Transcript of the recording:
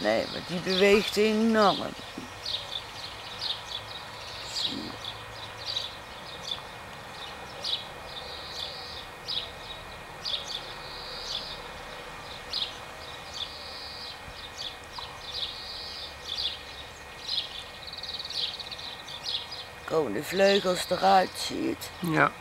Nee, maar die beweegt enorm. Komen de vleugels eruit, zie je het? Ja.